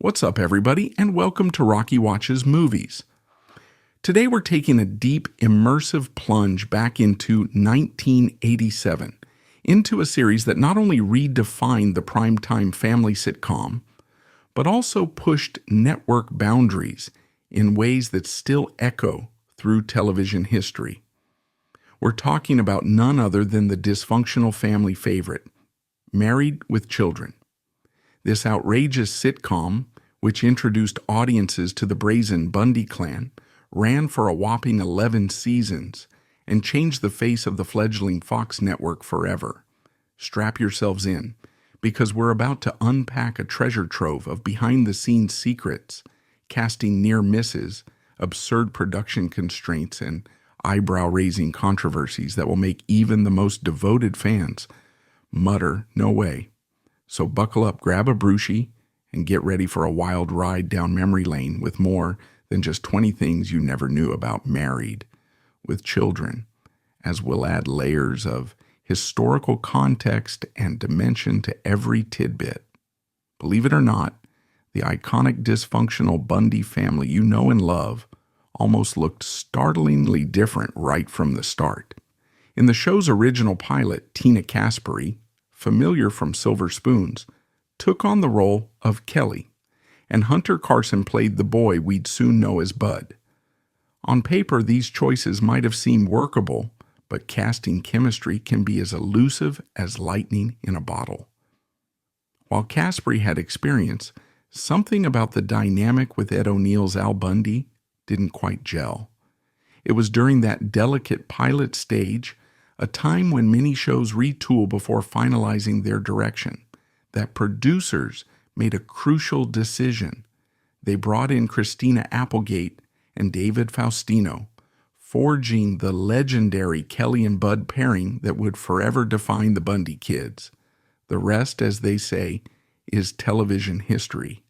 What's up, everybody, and welcome to Rocky Watches Movies. Today we're taking a deep, immersive plunge back into 1987, into a series that not only redefined the primetime family sitcom, but also pushed network boundaries in ways that still echo through television history. We're talking about none other than the dysfunctional family favorite, Married with Children. This outrageous sitcom, which introduced audiences to the brazen Bundy clan, ran for a whopping 11 seasons and changed the face of the fledgling Fox network forever. Strap yourselves in, because we're about to unpack a treasure trove of behind-the-scenes secrets, casting near misses, absurd production constraints, and eyebrow-raising controversies that will make even the most devoted fans mutter, "No way." So buckle up, grab a brewski, and get ready for a wild ride down memory lane with more than just 20 things you never knew about Married with Children, as we'll add layers of historical context and dimension to every tidbit. Believe it or not, the iconic dysfunctional Bundy family you know and love almost looked startlingly different right from the start. In the show's original pilot, Tina Caspary, familiar from Silver Spoons, took on the role of Kelly, and Hunter Carson played the boy we'd soon know as Bud. On paper, these choices might have seemed workable, but casting chemistry can be as elusive as lightning in a bottle. While Caspary had experience, something about the dynamic with Ed O'Neill's Al Bundy didn't quite gel. It was during that delicate pilot stage, a time when many shows retool before finalizing their direction, that producers made a crucial decision. They brought in Christina Applegate and David Faustino, forging the legendary Kelly and Bud pairing that would forever define the Bundy kids. The rest, as they say, is television history.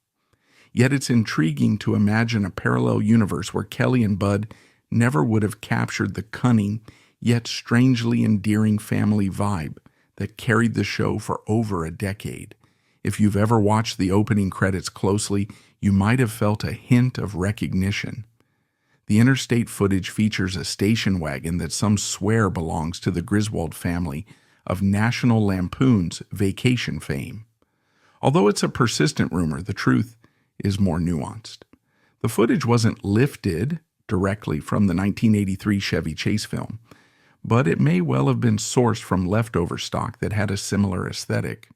Yet it's intriguing to imagine a parallel universe where Kelly and Bud never would have captured the cunning, yet strangely endearing family vibe that carried the show for over a decade. If you've ever watched the opening credits closely, you might have felt a hint of recognition. The interstate footage features a station wagon that some swear belongs to the Griswold family of National Lampoon's Vacation fame. Although it's a persistent rumor, the truth is more nuanced. The footage wasn't lifted directly from the 1983 Chevy Chase film, but it may well have been sourced from leftover stock that had a similar aesthetic.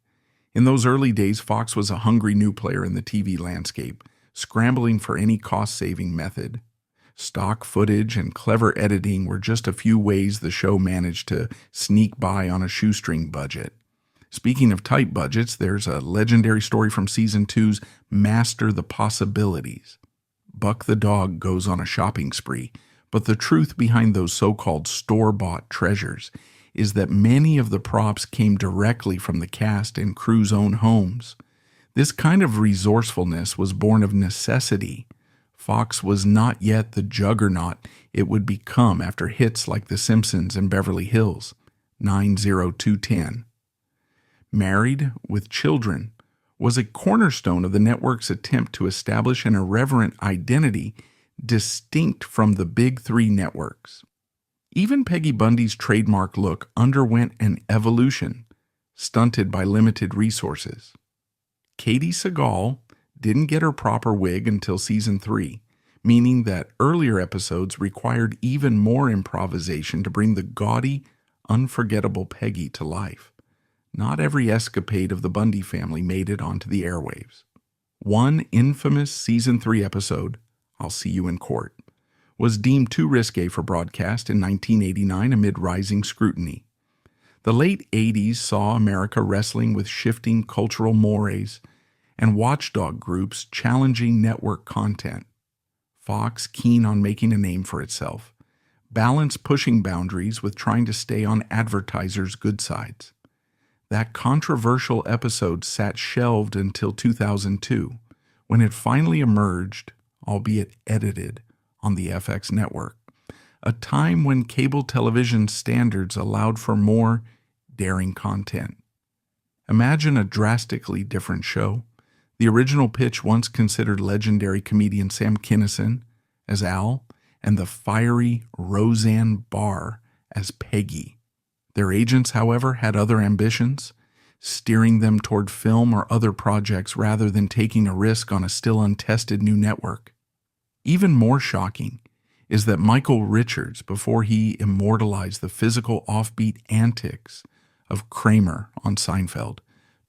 In those early days, Fox was a hungry new player in the TV landscape, scrambling for any cost-saving method. Stock footage and clever editing were just a few ways the show managed to sneak by on a shoestring budget. Speaking of tight budgets, there's a legendary story from Season 2's Master the Possibilities. Buck the dog goes on a shopping spree, but the truth behind those so-called store-bought treasures is that many of the props came directly from the cast and crew's own homes. This kind of resourcefulness was born of necessity. Fox was not yet the juggernaut it would become after hits like The Simpsons and Beverly Hills, 90210. Married with Children was a cornerstone of the network's attempt to establish an irreverent identity distinct from the big three networks. Even Peggy Bundy's trademark look underwent an evolution, stunted by limited resources. Katie Sagal didn't get her proper wig until Season 3, meaning that earlier episodes required even more improvisation to bring the gaudy, unforgettable Peggy to life. Not every escapade of the Bundy family made it onto the airwaves. One infamous Season 3 episode, I'll See You in Court, was deemed too risque for broadcast in 1989 amid rising scrutiny. The late 80s saw America wrestling with shifting cultural mores and watchdog groups challenging network content. Fox, keen on making a name for itself, balanced pushing boundaries with trying to stay on advertisers' good sides. That controversial episode sat shelved until 2002, when it finally emerged, albeit edited, on the FX network, a time when cable television standards allowed for more daring content. Imagine a drastically different show, The original pitch once considered legendary comedian Sam Kinison as Al and the fiery Roseanne Barr as Peggy. Their agents, however, had other ambitions, steering them toward film or other projects rather than taking a risk on a still untested new network. Even more shocking is that Michael Richards, before he immortalized the physical offbeat antics of Kramer on Seinfeld,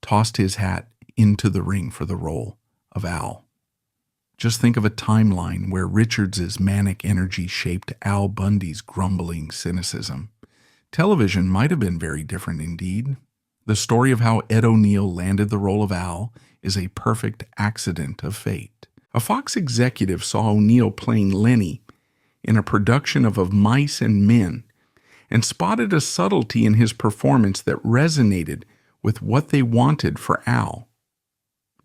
tossed his hat into the ring for the role of Al. Just think of a timeline where Richards' manic energy shaped Al Bundy's grumbling cynicism. Television might have been very different indeed. The story of how Ed O'Neill landed the role of Al is a perfect accident of fate. A Fox executive saw O'Neill playing Lenny in a production of Mice and Men and spotted a subtlety in his performance that resonated with what they wanted for Al.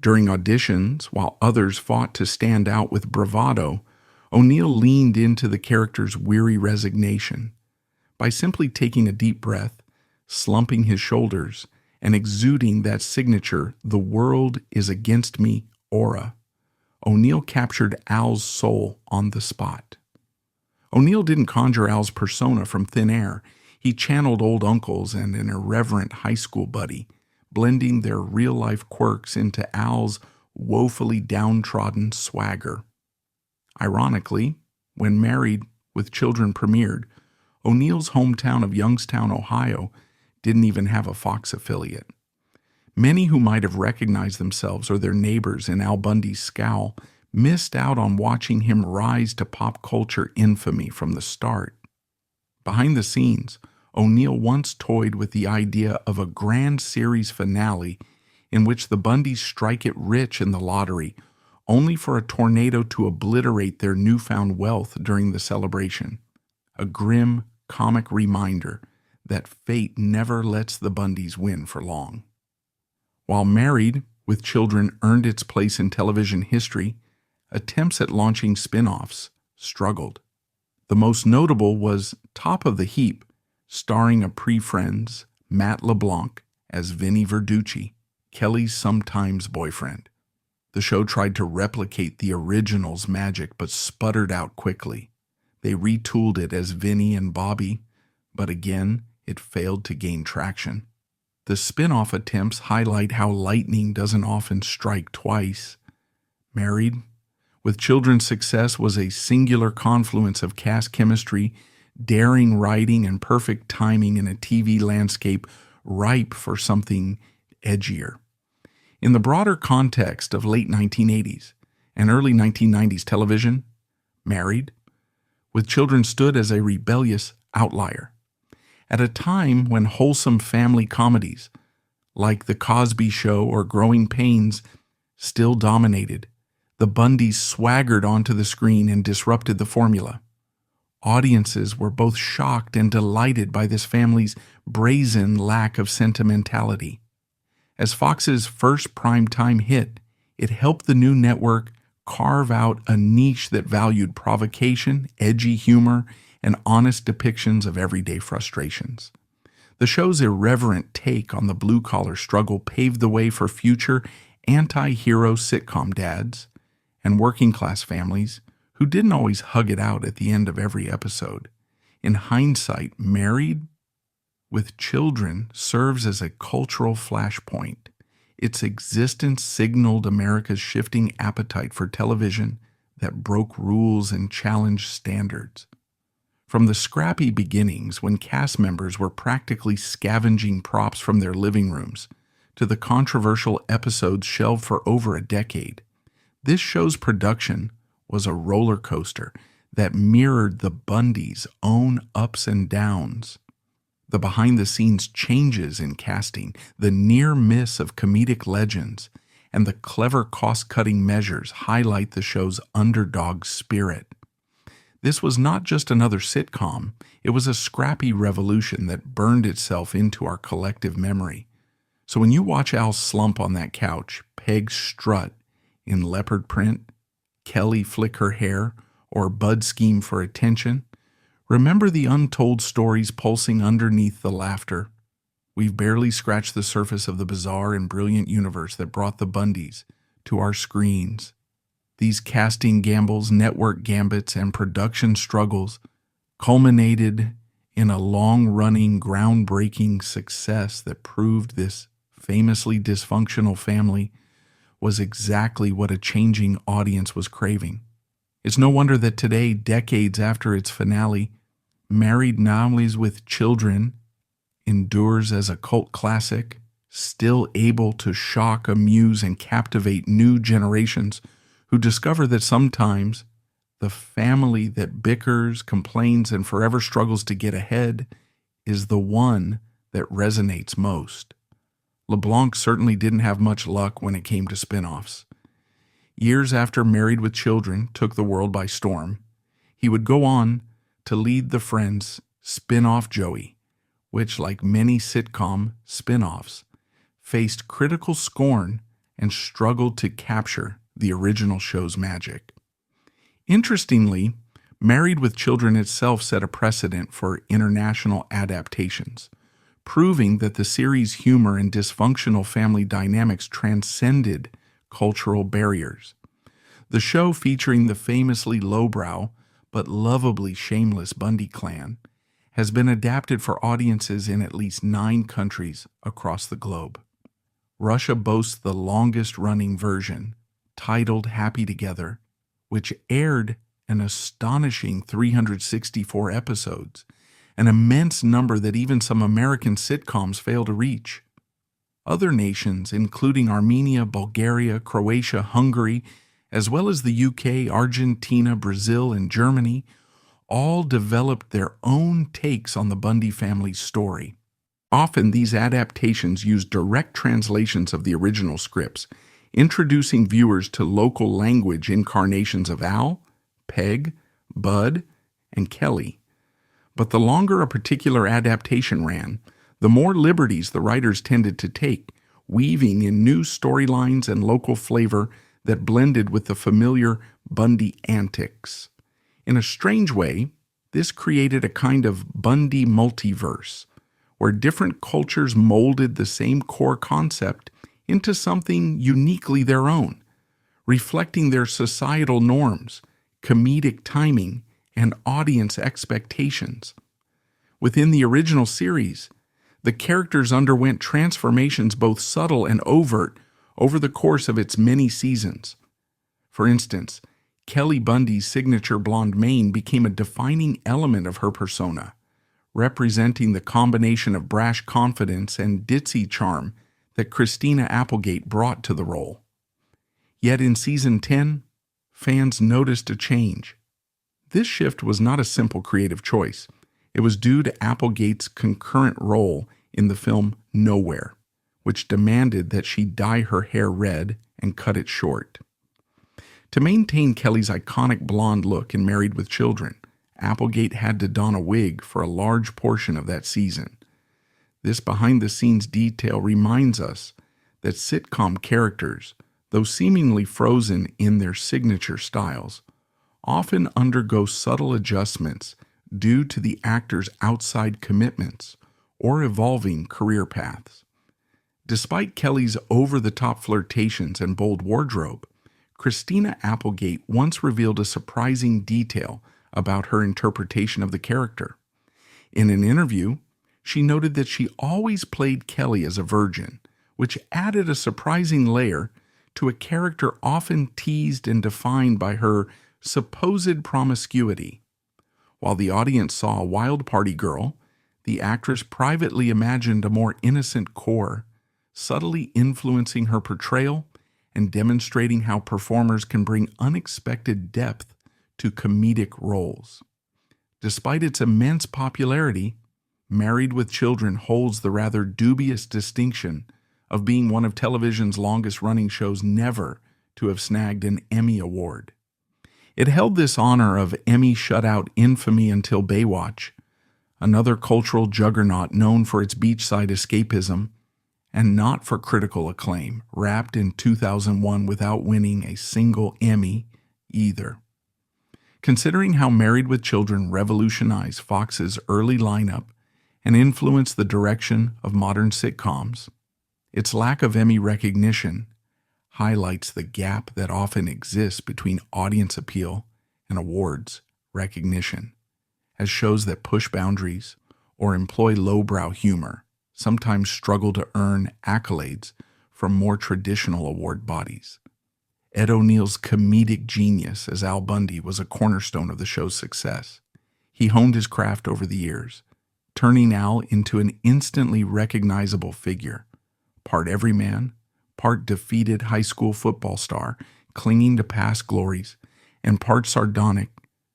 During auditions, while others fought to stand out with bravado, O'Neill leaned into the character's weary resignation. By simply taking a deep breath, slumping his shoulders, and exuding that signature "the world is against me" aura, O'Neill captured Al's soul on the spot. O'Neill didn't conjure Al's persona from thin air. He channeled old uncles and an irreverent high school buddy, blending their real-life quirks into Al's woefully downtrodden swagger. Ironically, when Married with Children premiered, O'Neill's hometown of Youngstown, Ohio, didn't even have a Fox affiliate. Many who might have recognized themselves or their neighbors in Al Bundy's scowl missed out on watching him rise to pop culture infamy from the start. Behind the scenes, O'Neill once toyed with the idea of a grand series finale in which the Bundys strike it rich in the lottery, only for a tornado to obliterate their newfound wealth during the celebration. A grim, comic reminder that fate never lets the Bundys win for long. While Married with Children earned its place in television history, attempts at launching spin-offs struggled. The most notable was Top of the Heap, starring a pre-Friends, Matt LeBlanc, as Vinny Verducci, Kelly's sometimes boyfriend. The show tried to replicate the original's magic but sputtered out quickly. They retooled it as Vinny and Bobby, but again, it failed to gain traction. The spin-off attempts highlight how lightning doesn't often strike twice. Married with Children's success was a singular confluence of cast chemistry, daring writing, and perfect timing in a TV landscape ripe for something edgier. In the broader context of late 1980s and early 1990s television, Married with Children stood as a rebellious outlier. At a time when wholesome family comedies like The Cosby Show or Growing Pains still dominated, the Bundys swaggered onto the screen and disrupted the formula. Audiences were both shocked and delighted by this family's brazen lack of sentimentality. As Fox's first primetime hit, it helped the new network carve out a niche that valued provocation, edgy humor, and honest depictions of everyday frustrations. The show's irreverent take on the blue-collar struggle paved the way for future anti-hero sitcom dads and working-class families who didn't always hug it out at the end of every episode. In hindsight, Married with Children serves as a cultural flashpoint. Its existence signaled America's shifting appetite for television that broke rules and challenged standards. From the scrappy beginnings when cast members were practically scavenging props from their living rooms to the controversial episodes shelved for over a decade, this show's production was a roller coaster that mirrored the Bundys' own ups and downs. The behind-the-scenes changes in casting, the near miss of comedic legends, and the clever cost-cutting measures highlight the show's underdog spirit. This was not just another sitcom, it was a scrappy revolution that burned itself into our collective memory. So when you watch Al slump on that couch, Peg strut in leopard print, Kelly flick her hair, or Bud scheme for attention, remember the untold stories pulsing underneath the laughter. We've barely scratched the surface of the bizarre and brilliant universe that brought the Bundys to our screens. These casting gambles, network gambits, and production struggles culminated in a long-running, groundbreaking success that proved this famously dysfunctional family was exactly what a changing audience was craving. It's no wonder that today, decades after its finale, Married Families with Children endures as a cult classic, still able to shock, amuse, and captivate new generations who discover that sometimes the family that bickers, complains, and forever struggles to get ahead is the one that resonates most. LeBlanc certainly didn't have much luck when it came to spin-offs. Years after Married with Children took the world by storm, he would go on to lead the Friends spin-off Joey, which, like many sitcom spin-offs, faced critical scorn and struggled to capture the original show's magic. Interestingly, Married with Children itself set a precedent for international adaptations, proving that the series' humor and dysfunctional family dynamics transcended cultural barriers. The show, featuring the famously lowbrow but lovably shameless Bundy clan, has been adapted for audiences in at least 9 countries across the globe. Russia boasts the longest-running version, titled Happy Together, which aired an astonishing 364 episodes, an immense number that even some American sitcoms fail to reach. Other nations, including Armenia, Bulgaria, Croatia, Hungary, as well as the UK, Argentina, Brazil, and Germany, all developed their own takes on the Bundy family's story. Often these adaptations use direct translations of the original scripts, introducing viewers to local language incarnations of Al, Peg, Bud, and Kelly. But the longer a particular adaptation ran, the more liberties the writers tended to take, weaving in new storylines and local flavor that blended with the familiar Bundy antics. In a strange way, this created a kind of Bundy multiverse, where different cultures molded the same core concept into something uniquely their own, reflecting their societal norms, comedic timing, and audience expectations. Within the original series, the characters underwent transformations both subtle and overt over the course of its many seasons. For instance, Kelly Bundy's signature blonde mane became a defining element of her persona, representing the combination of brash confidence and ditzy charm that Christina Applegate brought to the role. Yet in Season 10, fans noticed a change. This shift was not a simple creative choice. It was due to Applegate's concurrent role in the film Nowhere, which demanded that she dye her hair red and cut it short. To maintain Kelly's iconic blonde look in Married with Children, Applegate had to don a wig for a large portion of that season. This behind-the-scenes detail reminds us that sitcom characters, though seemingly frozen in their signature styles, often undergo subtle adjustments due to the actor's outside commitments or evolving career paths. Despite Kelly's over-the-top flirtations and bold wardrobe, Christina Applegate once revealed a surprising detail about her interpretation of the character. In an interview, she noted that she always played Kelly as a virgin, which added a surprising layer to a character often teased and defined by her supposed promiscuity. While the audience saw a wild party girl, the actress privately imagined a more innocent core, subtly influencing her portrayal and demonstrating how performers can bring unexpected depth to comedic roles. Despite its immense popularity, Married with Children holds the rather dubious distinction of being one of television's longest-running shows never to have snagged an Emmy Award. It held this honor of Emmy shutout infamy until Baywatch, another cultural juggernaut known for its beachside escapism and not for critical acclaim, wrapped in 2001 without winning a single Emmy either. Considering how Married with Children revolutionized Fox's early lineup and influenced the direction of modern sitcoms, its lack of Emmy recognition highlights the gap that often exists between audience appeal and awards recognition, as shows that push boundaries or employ lowbrow humor sometimes struggle to earn accolades from more traditional award bodies. Ed O'Neill's comedic genius as Al Bundy was a cornerstone of the show's success. He honed his craft over the years, turning Al into an instantly recognizable figure, part everyman, part defeated high school football star clinging to past glories, and part sardonic,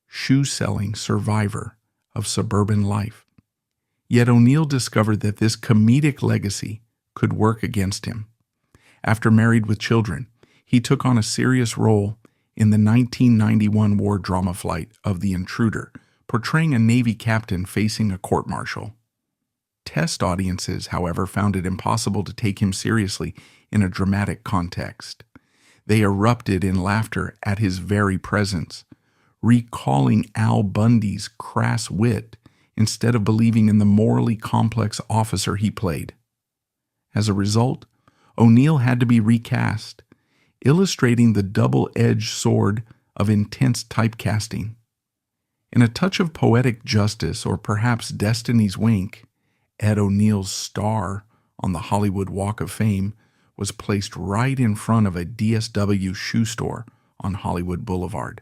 shoe-selling survivor of suburban life. Yet O'Neill discovered that this comedic legacy could work against him. After Married with Children, he took on a serious role in the 1991 war drama flight of The Intruder, portraying a Navy captain facing a court-martial. Test audiences, however, found it impossible to take him seriously in a dramatic context. They erupted in laughter at his very presence, recalling Al Bundy's crass wit instead of believing in the morally complex officer he played. As a result, O'Neill had to be recast, illustrating the double-edged sword of intense typecasting. In a touch of poetic justice, or perhaps destiny's wink, Ed O'Neill's star on the Hollywood Walk of Fame was placed right in front of a DSW shoe store on Hollywood Boulevard.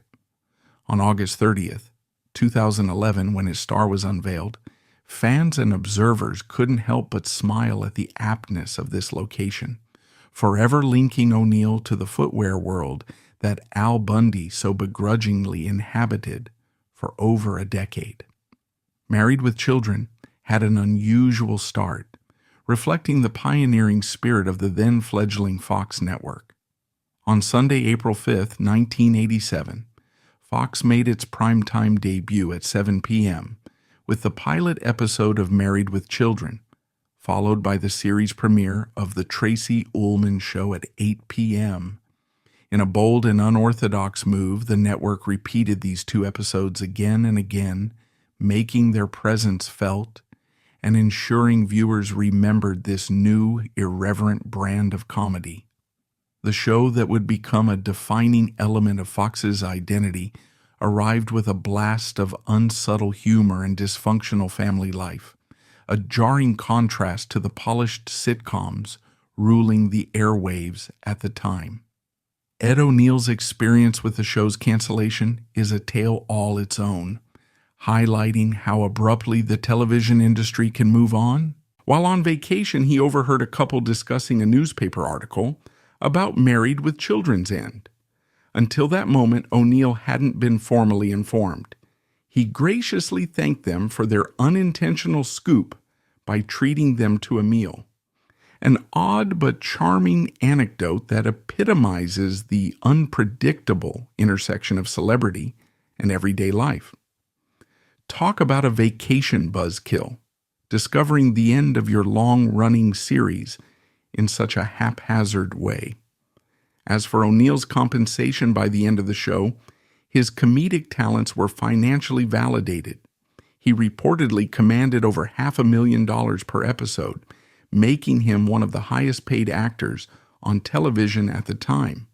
On August 30th, 2011, when his star was unveiled, fans and observers couldn't help but smile at the aptness of this location, forever linking O'Neill to the footwear world that Al Bundy so begrudgingly inhabited for over a decade. Married with Children had an unusual start, reflecting the pioneering spirit of the then-fledgling Fox network. On Sunday, April 5th, 1987, Fox made its primetime debut at 7 p.m. with the pilot episode of Married with Children, followed by the series premiere of The Tracy Ullman Show at 8 p.m. In a bold and unorthodox move, the network repeated these two episodes again and again, making their presence felt and ensuring viewers remembered this new, irreverent brand of comedy. The show that would become a defining element of Fox's identity arrived with a blast of unsubtle humor and dysfunctional family life, a jarring contrast to the polished sitcoms ruling the airwaves at the time. Ed O'Neill's experience with the show's cancellation is a tale all its own, highlighting how abruptly the television industry can move on. While on vacation, he overheard a couple discussing a newspaper article about Married with Children's end. Until that moment, O'Neill hadn't been formally informed. He graciously thanked them for their unintentional scoop by treating them to a meal. An odd but charming anecdote that epitomizes the unpredictable intersection of celebrity and everyday life. Talk about a vacation buzzkill, discovering the end of your long-running series in such a haphazard way. As for O'Neill's compensation by the end of the show, his comedic talents were financially validated. He reportedly commanded over $500,000 per episode, making him one of the highest-paid actors on television at the time.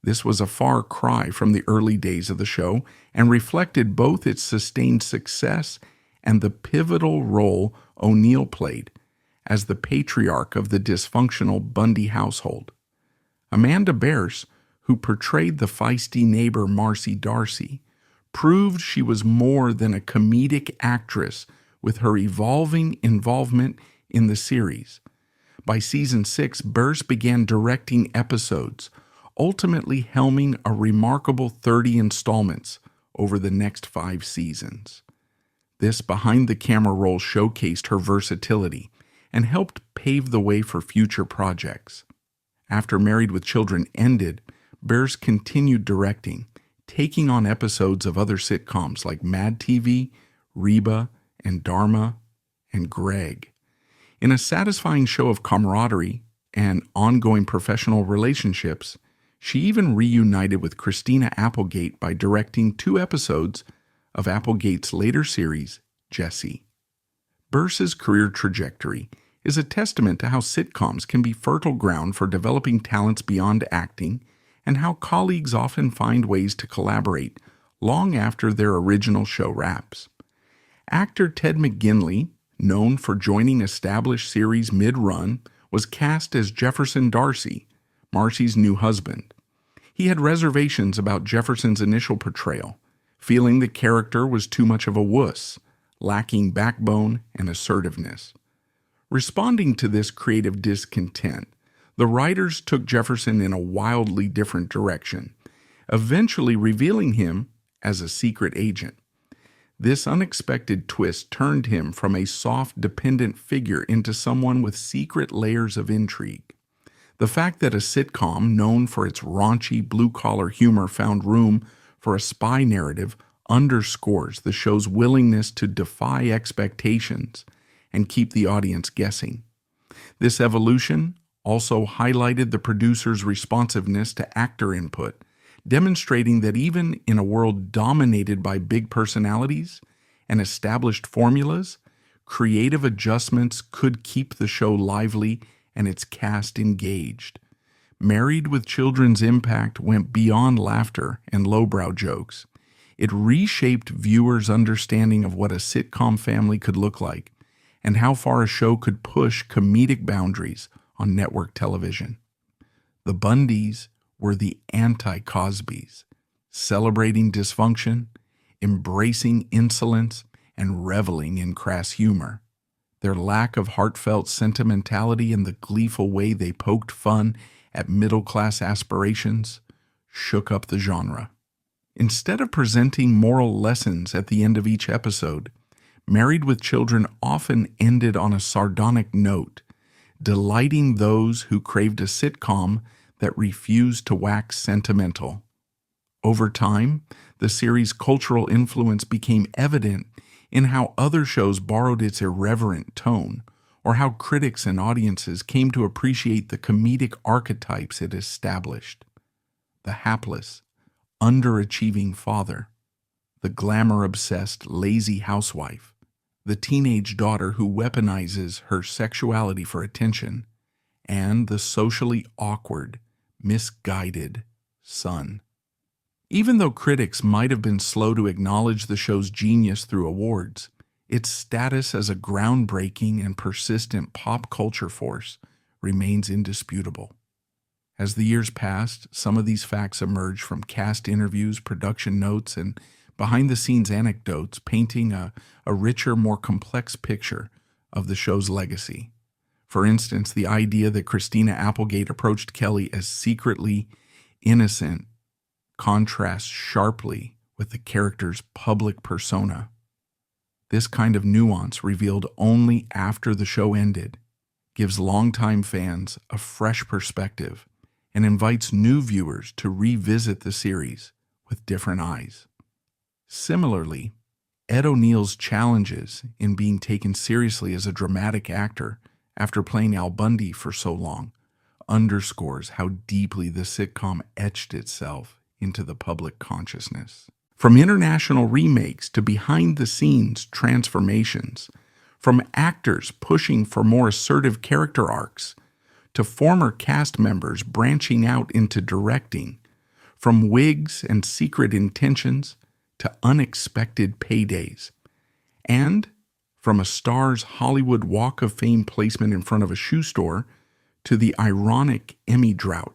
This was a far cry from the early days of the show and reflected both its sustained success and the pivotal role O'Neill played as the patriarch of the dysfunctional Bundy household. Amanda Bearse, who portrayed the feisty neighbor Marcy Darcy, proved she was more than a comedic actress with her evolving involvement in the series. By season 6, Bearse began directing episodes, ultimately helming a remarkable 30 installments over the next 5 seasons. This behind-the-camera role showcased her versatility and helped pave the way for future projects. After Married with Children ended, Bearse continued directing, taking on episodes of other sitcoms like Mad TV, Reba, and Dharma, and Greg. In a satisfying show of camaraderie and ongoing professional relationships, she even reunited with Christina Applegate by directing 2 episodes of Applegate's later series, Jessie. Bearse's career trajectory is a testament to how sitcoms can be fertile ground for developing talents beyond acting, and how colleagues often find ways to collaborate long after their original show wraps. Actor Ted McGinley, known for joining established series mid-run, was cast as Jefferson Darcy, Marcy's new husband. He had reservations about Jefferson's initial portrayal, feeling the character was too much of a wuss, lacking backbone and assertiveness. Responding to this creative discontent, the writers took Jefferson in a wildly different direction, eventually revealing him as a secret agent. This unexpected twist turned him from a soft, dependent figure into someone with secret layers of intrigue. The fact that a sitcom known for its raunchy, blue-collar humor found room for a spy narrative underscores the show's willingness to defy expectations and keep the audience guessing. This evolution also highlighted the producer's responsiveness to actor input, demonstrating that even in a world dominated by big personalities and established formulas, creative adjustments could keep the show lively and its cast engaged. Married with Children's impact went beyond laughter and lowbrow jokes. It reshaped viewers' understanding of what a sitcom family could look like and how far a show could push comedic boundaries on network television. The Bundys were the anti-Cosbys, celebrating dysfunction, embracing insolence, and reveling in crass humor. Their lack of heartfelt sentimentality and the gleeful way they poked fun at middle-class aspirations shook up the genre. Instead of presenting moral lessons at the end of each episode, Married with Children often ended on a sardonic note, delighting those who craved a sitcom that refused to wax sentimental. Over time, the series' cultural influence became evident in how other shows borrowed its irreverent tone, or how critics and audiences came to appreciate the comedic archetypes it established. The hapless, underachieving father, the glamour-obsessed, lazy housewife, the teenage daughter who weaponizes her sexuality for attention, and the socially awkward, misguided son. Even though critics might have been slow to acknowledge the show's genius through awards, its status as a groundbreaking and persistent pop culture force remains indisputable. As the years passed, some of these facts emerged from cast interviews, production notes, and behind-the-scenes anecdotes, painting a richer, more complex picture of the show's legacy. For instance, the idea that Christina Applegate approached Kelly as secretly innocent contrasts sharply with the character's public persona. This kind of nuance, revealed only after the show ended, gives longtime fans a fresh perspective and invites new viewers to revisit the series with different eyes. Similarly, Ed O'Neill's challenges in being taken seriously as a dramatic actor after playing Al Bundy for so long underscores how deeply the sitcom etched itself into the public consciousness. From international remakes to behind-the-scenes transformations, from actors pushing for more assertive character arcs, to former cast members branching out into directing, from wigs and secret intentions to unexpected paydays, and from a star's Hollywood Walk of Fame placement in front of a shoe store to the ironic Emmy drought.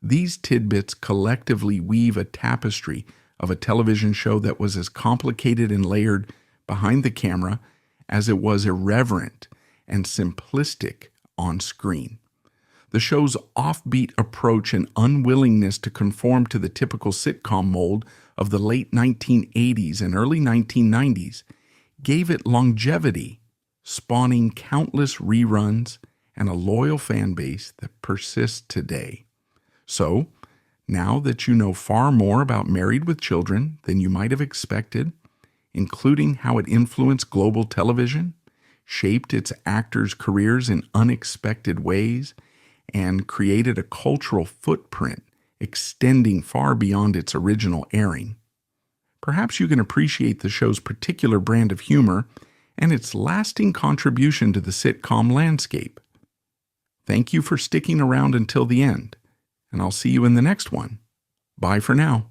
These tidbits collectively weave a tapestry of a television show that was as complicated and layered behind the camera as it was irreverent and simplistic on screen. The show's offbeat approach and unwillingness to conform to the typical sitcom mold of the late 1980s and early 1990s gave it longevity, spawning countless reruns and a loyal fan base that persists today. So, now that you know far more about Married with Children than you might have expected, including how it influenced global television, shaped its actors' careers in unexpected ways, and created a cultural footprint extending far beyond its original airing, perhaps you can appreciate the show's particular brand of humor and its lasting contribution to the sitcom landscape. Thank you for sticking around until the end, and I'll see you in the next one. Bye for now.